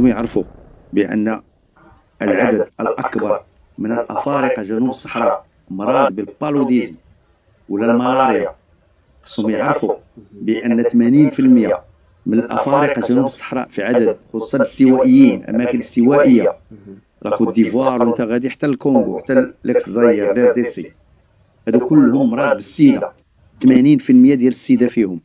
خاصهم يعرفوا بأن العدد الأكبر من الأفارقة جنوب الصحراء مرض بالبالوديزم ولا الملاريا. خاصهم يعرفوا بأن 80% من الأفارقة جنوب الصحراء في عدد، خصوصا الاستوائيين، أماكن استوائية، لا كوت ديفوار وانت غادي حتى الكونغو حتى لاكس زاير دير دي سي، هادو كلهم مرض بالسيدة. 80% ديال السيدة فيهم.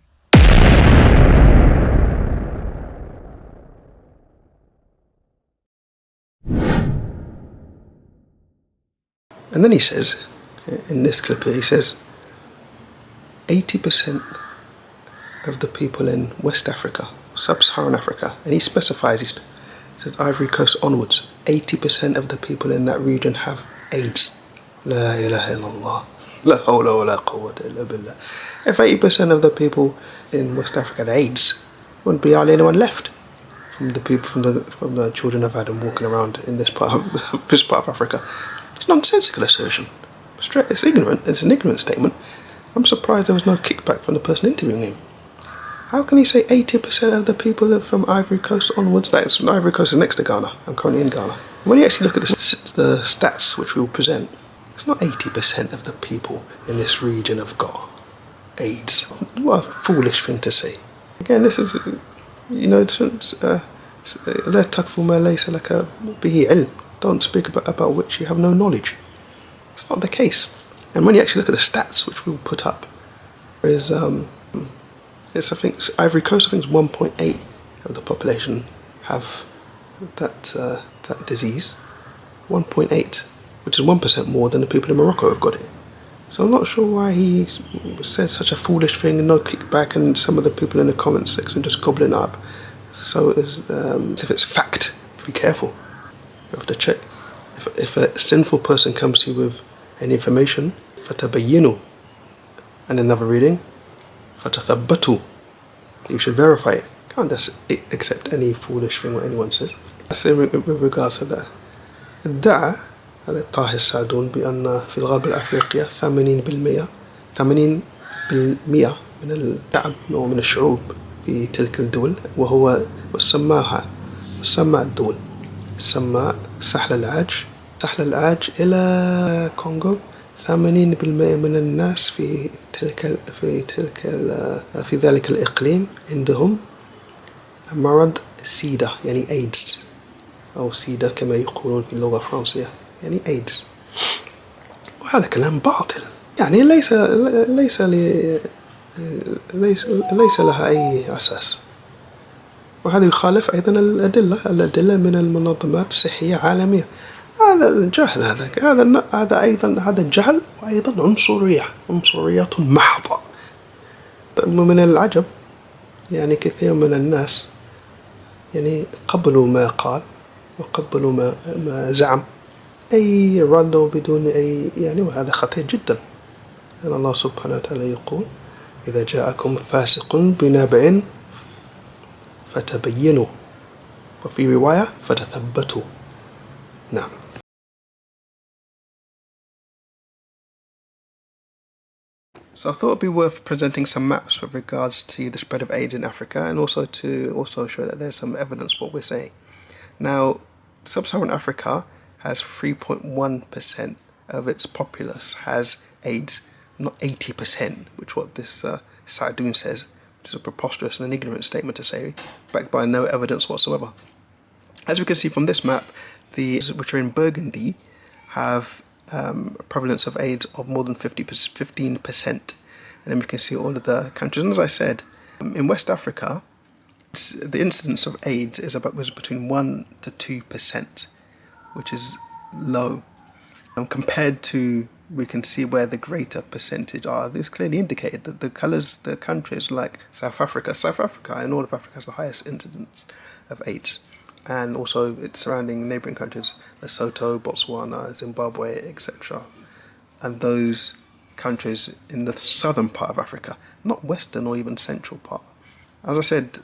And then he says, in this clip here, he says, 80% of the people in West Africa, Sub-Saharan Africa, and he specifies, he says Ivory Coast onwards, 80% of the people in that region have AIDS. La ilaha illallah. La hawla wa la quwwata illa billah. If 80% of the people in West Africa had AIDS, wouldn't be hardly anyone left from the people, from the children of Adam walking around in this part of Africa. It's a nonsensical assertion. It's ignorant. It's an ignorant statement. I'm surprised there was no kickback from the person interviewing him. How can he say 80% of the people from Ivory Coast onwards? That's Ivory Coast is next to Ghana. I'm currently in Ghana. When you actually look at the stats which we will present, it's not 80% of the people in this region have got AIDS. What a foolish thing to say. Again, this is, لا تقف ما ليس لك به علم. Don't speak about which you have no knowledge. It's not the case. And when you actually look at the stats which we will put up, is it's, I think Ivory Coast, I think it's 1.8 of the population have that disease. 1.8, which is 1% more than the people in Morocco have got it. So I'm not sure why he said such a foolish thing and no kickback, and some of the people in the comments section just gobbling it up. So as if it's fact, be careful. You have to check. If a sinful person comes to you with any information, فَتَبَيِّنُوا, and another reading, فَتَثَبَّتُوا, you should verify it. Can't just accept any foolish thing what anyone says. That's with regards to that. ادعى طاهر السعدون بأن في الغرب الأفريقية 80% من الشعب ومن الشعوب في تلك الدول، وهو وسمى الدول، سمى ساحل العاج إلى كونغو. 80% من الناس في ذلك الإقليم عندهم مرض سيدا، يعني إيدز، أو سيدا كما يقولون في اللغة الفرنسية، يعني إيدز. وهذا كلام باطل، يعني ليس لها أي أساس. وهذا يخالف أيضا الأدلة من المنظمات الصحية العالمية. هذا الجهل، هذا أيضا هذا جهل، وأيضا عنصرية محضة. من العجب يعني كثير من الناس يعني قبلوا ما قال وقبلوا ما زعم، أي ردوا بدون أي يعني، وهذا خطير جدا. لأن الله سبحانه وتعالى يقول: إذا جاءكم فاسق بنبأ فتبينوا، وفي رواية فتثبتوا. نعم. So I thought it'd be worth presenting some maps with regards to the spread of AIDS in Africa, and also to show that there's some evidence for what we're saying. Now, Sub-Saharan Africa has 3.1% of its populace has AIDS, not 80%, which what this Saadun says, which is a preposterous and an ignorant statement to say, backed by no evidence whatsoever. As we can see from this map, these which are in Burgundy have a prevalence of AIDS of more than 15%. And then we can see all of the countries. And as I said, in West Africa, the incidence of AIDS was between 1 to 2%, which is low. And compared to, we can see where the greater percentage are. This clearly indicated that the countries like South Africa in all of Africa has the highest incidence of AIDS. And also its surrounding neighbouring countries, Lesotho, Botswana, Zimbabwe, etc. And those countries in the southern part of Africa, not western or even central part. As I said,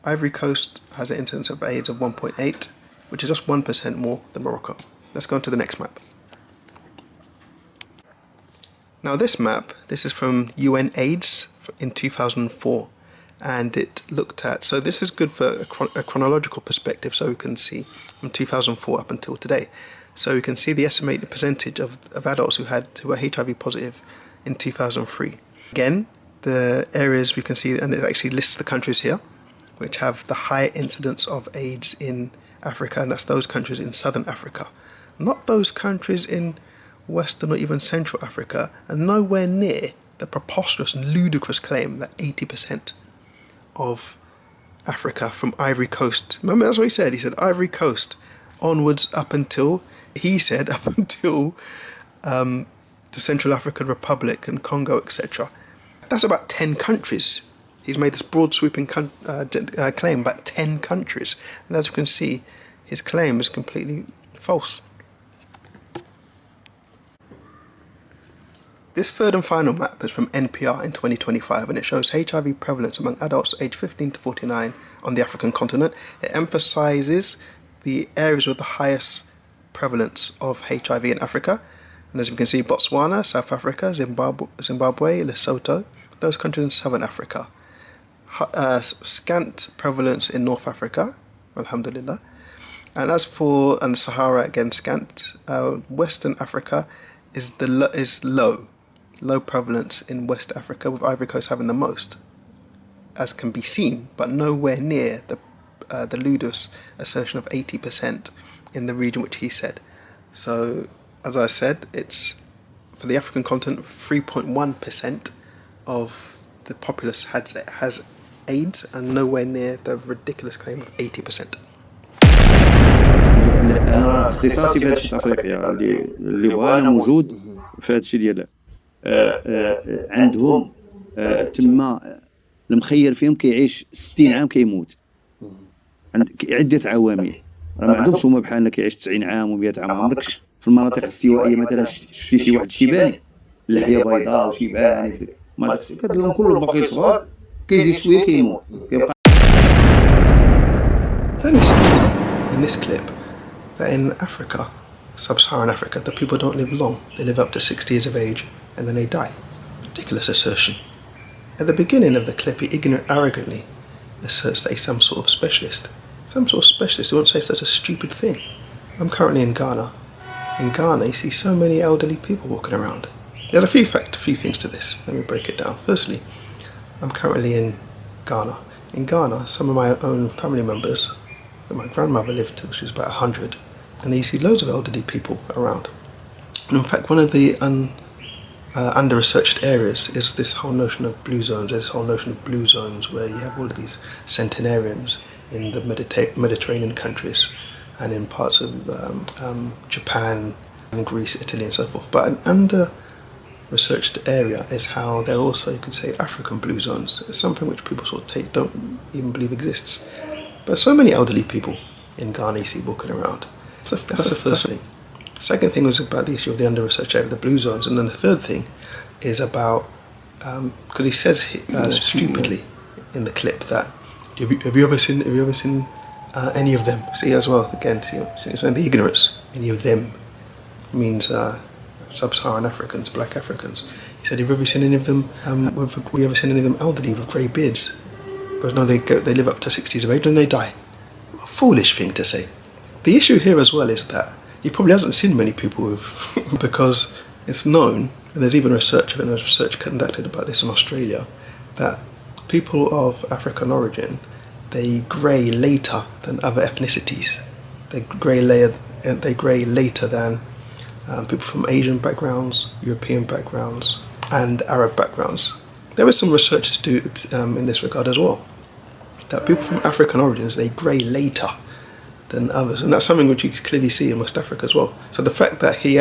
Ivory Coast has an incidence of AIDS of 1.8, which is just 1% more than Morocco. Let's go on to the next map. Now this map, this is from UN AIDS in 2004. and it looked at, so this is good for a chronological perspective, so we can see from 2004 up until today. So we can see the estimated percentage of adults who were HIV positive in 2003. Again, the areas we can see, and it actually lists the countries here, which have the high incidence of AIDS in Africa, and that's those countries in Southern Africa. Not those countries in Western or even Central Africa, and nowhere near the preposterous and ludicrous claim that 80% of Africa from Ivory Coast, remember that's what he said Ivory Coast onwards up until the Central African Republic and Congo, etc. That's about 10 countries. He's made this broad sweeping claim about 10 countries, and as you can see, his claim is completely false. This third and final map is from NPR in 2025, and it shows HIV prevalence among adults aged 15 to 49 on the African continent. It emphasizes the areas with the highest prevalence of HIV in Africa. And as you can see, Botswana, South Africa, Zimbabwe, Lesotho, those countries in Southern Africa. Scant prevalence in North Africa, alhamdulillah. And as for Sahara, again scant. Western Africa is low prevalence in West Africa, with Ivory Coast having the most, as can be seen, but nowhere near the ludus assertion of 80% in the region which he said. So, as I said, it's for the African continent, 3.1% of the populace has AIDS, and nowhere near the ridiculous claim of 80%. انا اختصاصي في هذا الشيء افريقيا اللي بغى انا موجود في هذا الشيء ديال عندهم تما المخير فيهم كيعيش 60 عام كيموت. عند عده عوامل، راه ما عندهمش هما بحالنا كيعيش 90 عام و100 عام. عمرك في المناطق الاستوائيه مثلا شفتي شي واحد شيباني اللحيه بيضاء وشيباني في المناطق كتلقاهم كلهم باقي صغار، كيزيد شويه كيموت كيبقى. In this clip, that in Africa, Sub-Saharan Africa, the people don't live long. They live up to 60 years of age and then they die. Ridiculous assertion. At the beginning of the clip, he arrogantly asserts that he's some sort of specialist. Some sort of specialist who won't say such a stupid thing. I'm currently in Ghana. In Ghana, you see so many elderly people walking around. There's a few things to this. Let me break it down. Firstly, I'm currently in Ghana. In Ghana, some of my own family members, my grandmother lived till she was about 100, and you see loads of elderly people around. And in fact, one of the under-researched areas is this whole notion of blue zones. There's this whole notion of blue zones where you have all of these centenarians in the Mediterranean countries and in parts of Japan and Greece, Italy and so forth. But an under-researched area is how they're also, you could say, African blue zones. It's something which people sort of don't even believe exists. But so many elderly people in Ghana you see walking around. So that's the first thing. Second thing was about the issue of the under-research area, the blue zones. And then the third thing is about, because he says stupidly in the clip that, have you ever seen any of them? See as well, again, see the ignorance, any of them means Sub-Saharan Africans, black Africans. He said, have you ever seen any of them, elderly with grey beards? Because no, they live up to 60 years of age and they die. A foolish thing to say. The issue here as well is that he probably hasn't seen many people with, because it's known, and there's even research conducted about this in Australia, that people of African origin, they grey later than other ethnicities. They grey later than people from Asian backgrounds, European backgrounds, and Arab backgrounds. There is some research to do in this regard as well, that people from African origins, they grey later than others, and that's something which you clearly see in West Africa as well. So the fact that he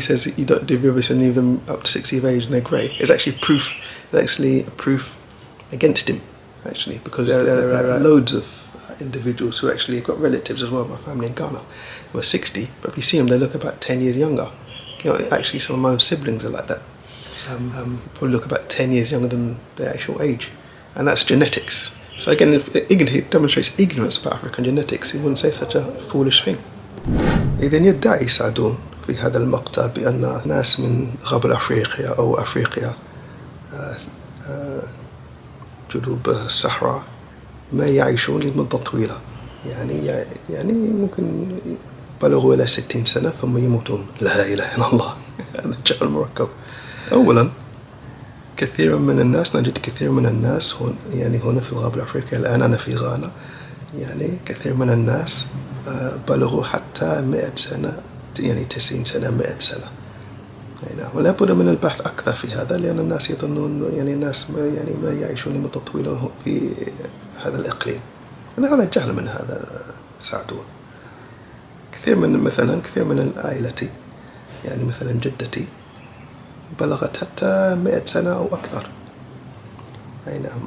says you don't have ever seen any of them up to 60 of age and they're grey is actually proof. It's actually a proof against him, actually, because there are loads of individuals who actually have got relatives as well. My family in Ghana who are 60, but if you see them, they look about 10 years younger. Actually, some of my own siblings are like that. Probably look about 10 years younger than their actual age, and that's genetics. So again, if he demonstrates ignorance about African genetics, he wouldn't say such a foolish thing. إذن يدعي سعدون في هذا المقطع بأن ناس من غرب أفريقيا أو أفريقيا جنوب الصحراء ما يعيشون لمدة طويلة، يعني ممكن بلغوا إلى 60 سنة ثم يموتون. لا إله إلا الله. هذا جهل مركب. أولا نجد كثير من الناس هنا في الغرب الأفريقي. الآن أنا في غانا، كثير من الناس بلغوا حتى 100 سنة، 90 سنة، 100 سنة. ولا بد من البحث أكثر في هذا، لأن الناس يظنون الناس ما يعيشون لمدة طويلة في هذا الإقليم. هذا جهل من هذا سعدون. كثير من عائلتي، مثلا جدتي بلغت حتى 100 سنة أو أكثر.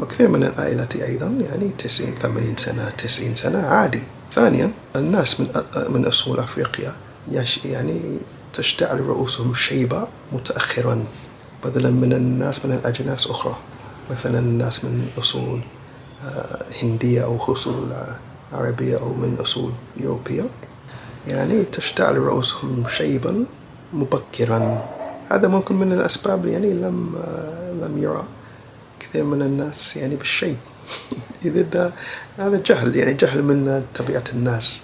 وكثير من العائلات أيضا 90 80 سنة، 90 سنة عادي. ثانيا الناس من أصول أفريقيا تشتعل رؤوسهم شيبة متأخرا، بدلا من الناس من الأجناس أخرى. مثلا الناس من أصول هندية أو أصول عربية أو من أصول أوروبية تشتعل رؤوسهم شيبا مبكرا. هذا ممكن من الأسباب لم يرى كثير من الناس بالشيب. إذا هذا جهل، جهل من طبيعة الناس.